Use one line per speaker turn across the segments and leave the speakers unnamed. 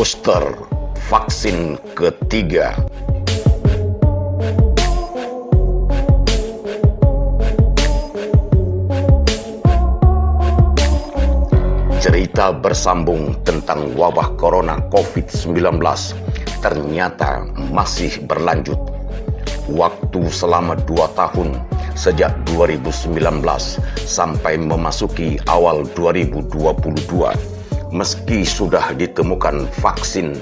booster vaksin ketiga. Cerita bersambung tentang wabah corona COVID-19 ternyata masih berlanjut. Waktu selama 2 tahun sejak 2019 sampai memasuki awal 2022. Meski sudah ditemukan vaksin,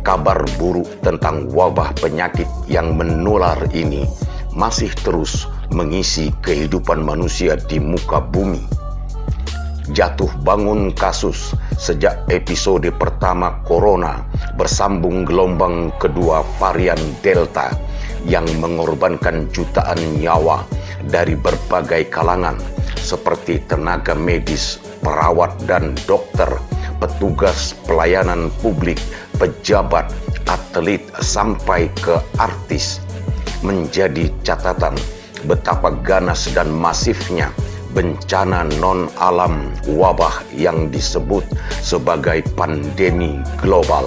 kabar buruk tentang wabah penyakit yang menular ini masih terus mengisi kehidupan manusia di muka bumi. Jatuh bangun kasus sejak episode pertama corona bersambung gelombang kedua varian Delta yang mengorbankan jutaan nyawa dari berbagai kalangan seperti tenaga medis, perawat dan dokter, petugas pelayanan publik, pejabat, atlet sampai ke artis. Menjadi catatan betapa ganas dan masifnya bencana non-alam wabah yang disebut sebagai pandemi global.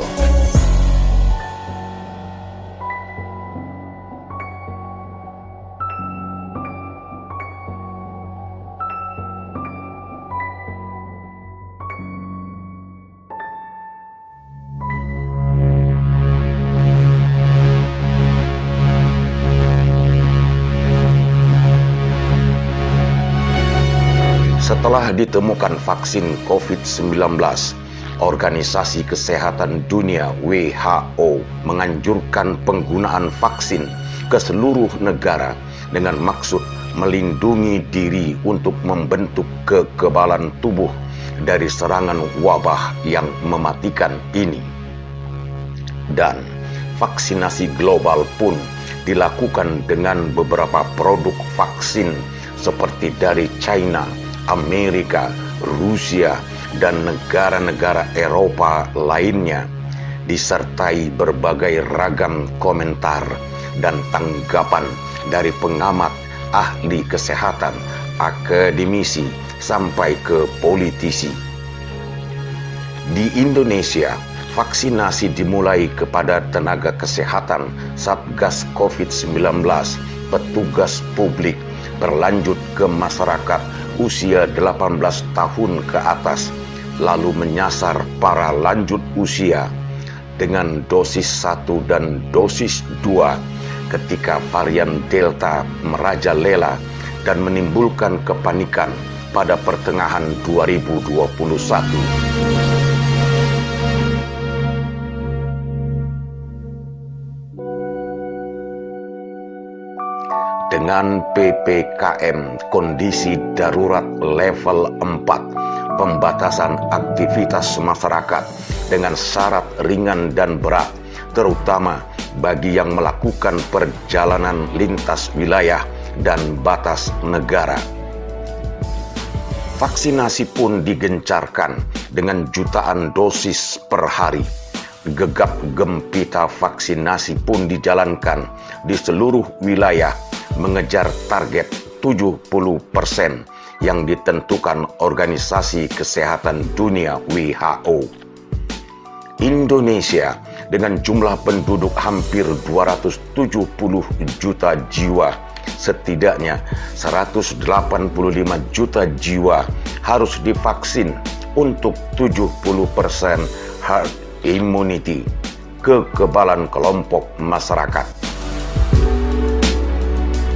Setelah ditemukan vaksin COVID-19, Organisasi Kesehatan Dunia WHO menganjurkan penggunaan vaksin ke seluruh negara dengan maksud melindungi diri untuk membentuk kekebalan tubuh dari serangan wabah yang mematikan ini. Dan vaksinasi global pun dilakukan dengan beberapa produk vaksin seperti dari China, Amerika, Rusia, dan negara-negara Eropa lainnya, disertai berbagai ragam komentar dan tanggapan dari pengamat, ahli kesehatan, akademisi, sampai ke politisi. Di Indonesia, vaksinasi dimulai kepada tenaga kesehatan, Satgas COVID-19, petugas publik, berlanjut ke masyarakat usia 18 tahun ke atas, lalu menyasar para lanjut usia dengan dosis 1 dan dosis 2 ketika varian Delta merajalela dan menimbulkan kepanikan pada pertengahan 2021. Dengan PPKM kondisi darurat level 4, pembatasan aktivitas masyarakat dengan syarat ringan dan berat, terutama bagi yang melakukan perjalanan lintas wilayah dan batas negara. Vaksinasi pun digencarkan dengan jutaan dosis per hari. Gegap gempita vaksinasi pun dijalankan di seluruh wilayah, mengejar target 70% yang ditentukan Organisasi Kesehatan Dunia WHO. Indonesia dengan jumlah penduduk hampir 270 juta jiwa, setidaknya 185 juta jiwa harus divaksin untuk 70% herd immunity, kekebalan kelompok masyarakat.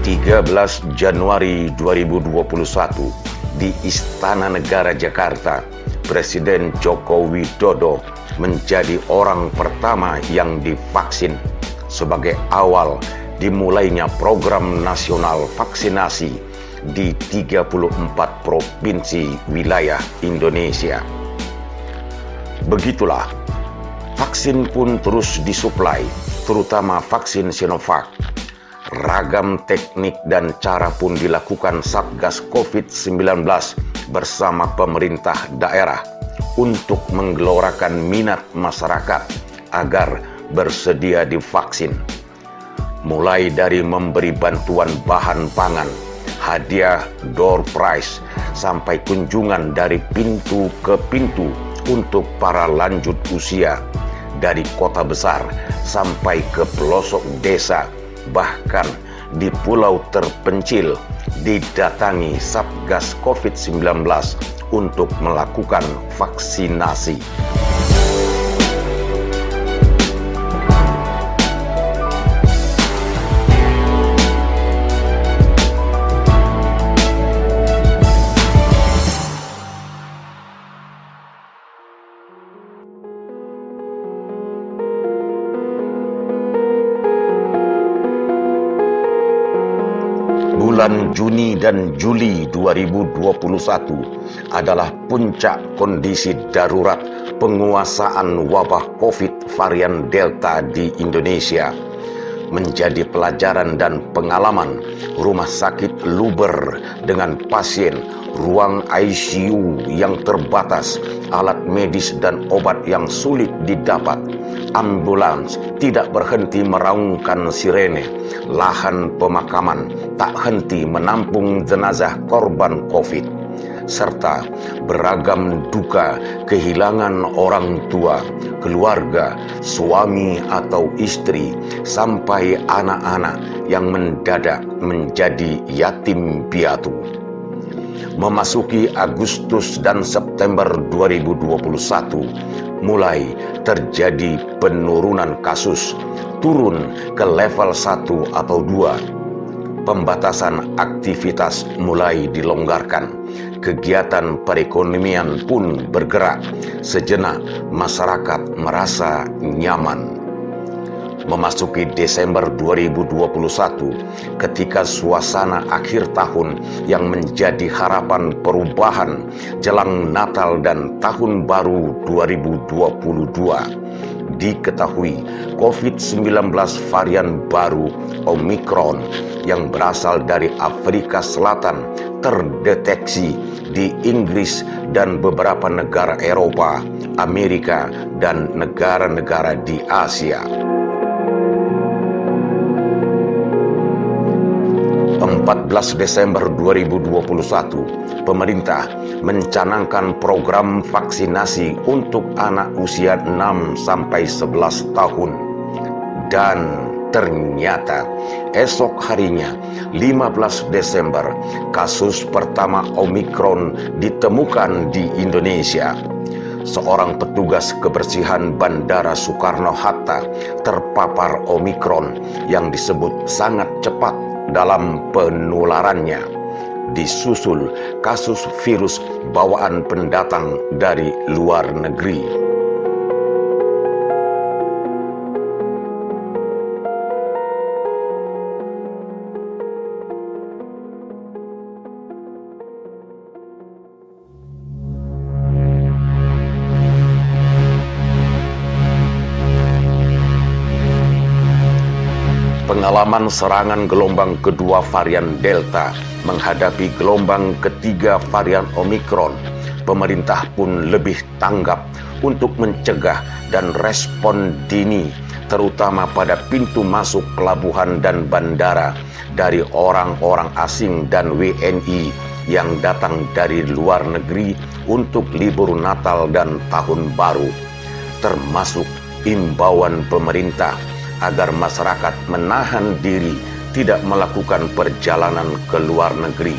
13 Januari 2021 di Istana Negara Jakarta, Presiden Joko Widodo menjadi orang pertama yang divaksin sebagai awal dimulainya program nasional vaksinasi di 34 provinsi wilayah Indonesia. Begitulah, vaksin pun terus disuplai, terutama vaksin Sinovac. Ragam teknik dan cara pun dilakukan Satgas COVID-19 bersama pemerintah daerah untuk menggelorakan minat masyarakat agar bersedia divaksin. Mulai dari memberi bantuan bahan pangan, hadiah door prize, sampai kunjungan dari pintu ke pintu untuk para lanjut usia, dari kota besar sampai ke pelosok desa, bahkan di pulau terpencil didatangi Satgas COVID-19 untuk melakukan vaksinasi. Bulan Juni dan Juli 2021 adalah puncak kondisi darurat penguasaan wabah COVID varian Delta di Indonesia. Menjadi pelajaran dan pengalaman, rumah sakit luber dengan pasien, ruang ICU yang terbatas, alat medis dan obat yang sulit didapat, ambulans tidak berhenti meraungkan sirene, lahan pemakaman tak henti menampung jenazah korban COVID, serta beragam duka kehilangan orang tua, keluarga, suami atau istri, sampai anak-anak yang mendadak menjadi yatim piatu. Memasuki Agustus dan September 2021, mulai terjadi penurunan kasus, turun ke level 1 atau 2. Pembatasan aktivitas mulai dilonggarkan, kegiatan perekonomian pun bergerak. Sejenak masyarakat merasa nyaman. Memasuki Desember 2021, ketika suasana akhir tahun yang menjadi harapan perubahan jelang Natal dan Tahun Baru 2022, diketahui COVID-19 varian baru Omicron yang berasal dari Afrika Selatan terdeteksi di Inggris dan beberapa negara Eropa, Amerika, dan negara-negara di Asia. 14 Desember 2021, pemerintah mencanangkan program vaksinasi untuk anak usia 6-11 tahun. Dan ternyata esok harinya, 15 Desember, kasus pertama Omicron ditemukan di Indonesia. Seorang petugas kebersihan Bandara Soekarno-Hatta terpapar Omicron yang disebut sangat cepat dalam penularannya, disusul kasus virus bawaan pendatang dari luar negeri. Pengalaman serangan gelombang kedua varian Delta menghadapi gelombang ketiga varian Omicron, pemerintah pun lebih tanggap untuk mencegah dan respon dini, terutama pada pintu masuk pelabuhan dan bandara dari orang-orang asing dan WNI yang datang dari luar negeri untuk libur Natal dan Tahun Baru, termasuk imbauan pemerintah agar masyarakat menahan diri tidak melakukan perjalanan ke luar negeri.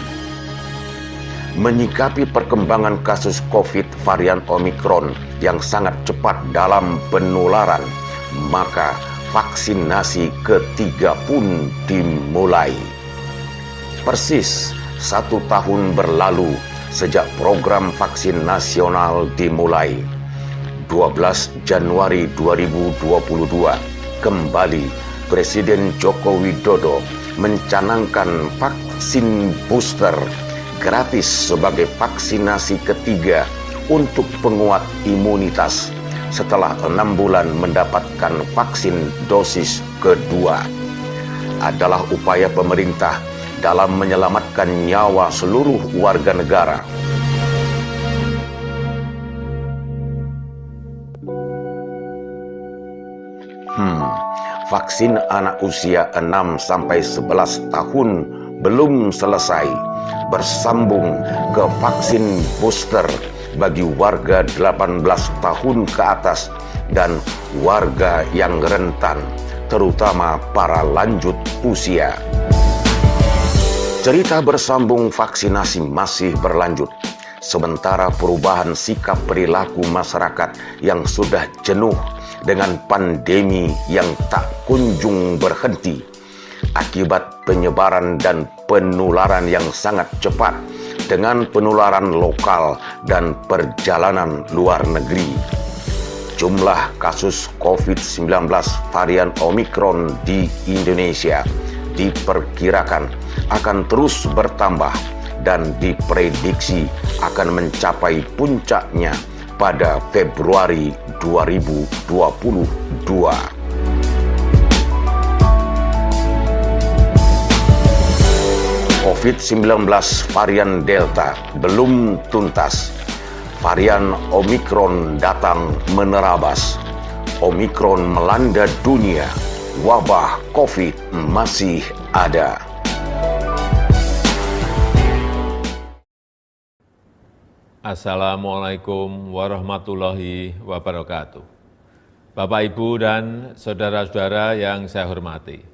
Menyikapi perkembangan kasus COVID varian Omicron yang sangat cepat dalam penularan, maka vaksinasi ketiga pun dimulai. Persis 1 tahun berlalu sejak program vaksin nasional dimulai. 12 Januari 2022, kembali Presiden Joko Widodo mencanangkan vaksin booster gratis sebagai vaksinasi ketiga untuk penguat imunitas setelah 6 bulan mendapatkan vaksin dosis kedua. Adalah upaya pemerintah dalam menyelamatkan nyawa seluruh warga negara. Vaksin anak usia 6-11 tahun belum selesai. Bersambung ke vaksin booster bagi warga 18 tahun ke atas dan warga yang rentan, terutama para lanjut usia. Cerita bersambung vaksinasi masih berlanjut, sementara perubahan sikap perilaku masyarakat yang sudah jenuh dengan pandemi yang tak kunjung berhenti akibat penyebaran dan penularan yang sangat cepat dengan penularan lokal dan perjalanan luar negeri. Jumlah kasus COVID-19 varian Omikron di Indonesia diperkirakan akan terus bertambah dan diprediksi akan mencapai puncaknya pada Februari 2022. COVID-19 varian Delta belum tuntas. Varian Omikron datang menerabas. Omikron melanda dunia. Wabah COVID masih ada.
Assalamualaikum warahmatullahi wabarakatuh. Bapak, Ibu, dan saudara-saudara yang saya hormati.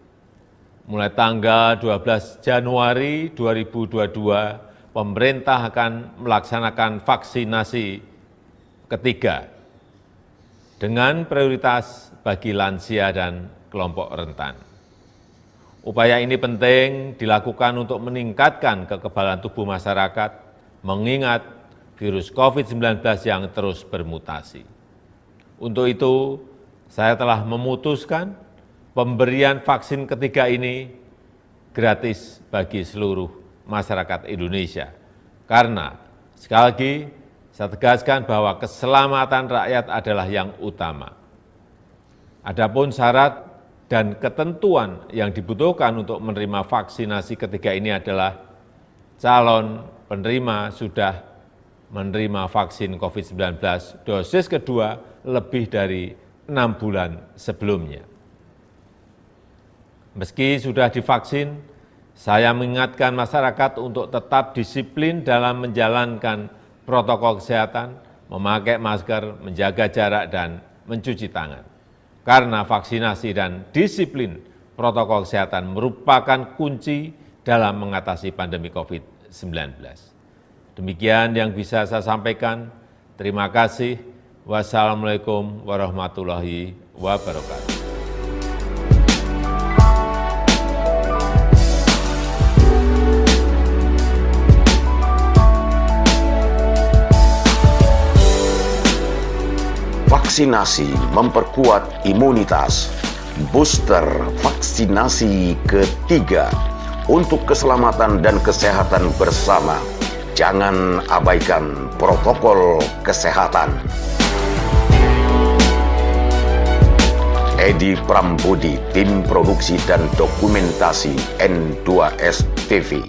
Mulai tanggal 12 Januari 2022, pemerintah akan melaksanakan vaksinasi ketiga dengan prioritas bagi lansia dan kelompok rentan. Upaya ini penting dilakukan untuk meningkatkan kekebalan tubuh masyarakat, mengingat virus COVID-19 yang terus bermutasi. Untuk itu, saya telah memutuskan pemberian vaksin ketiga ini gratis bagi seluruh masyarakat Indonesia. Karena, sekali lagi, saya tegaskan bahwa keselamatan rakyat adalah yang utama. Adapun syarat dan ketentuan yang dibutuhkan untuk menerima vaksinasi ketiga ini adalah calon penerima sudah menerima vaksin COVID-19 dosis kedua lebih dari 6 bulan sebelumnya. Meski sudah divaksin, saya mengingatkan masyarakat untuk tetap disiplin dalam menjalankan protokol kesehatan, memakai masker, menjaga jarak, dan mencuci tangan. Karena vaksinasi dan disiplin protokol kesehatan merupakan kunci dalam mengatasi pandemi COVID-19. Demikian yang bisa saya sampaikan. Terima kasih. Wassalamualaikum warahmatullahi wabarakatuh.
Vaksinasi memperkuat imunitas. Booster vaksinasi ketiga untuk keselamatan dan kesehatan bersama. Jangan abaikan protokol kesehatan. Edi Prambudi, Tim Produksi dan Dokumentasi N2S TV.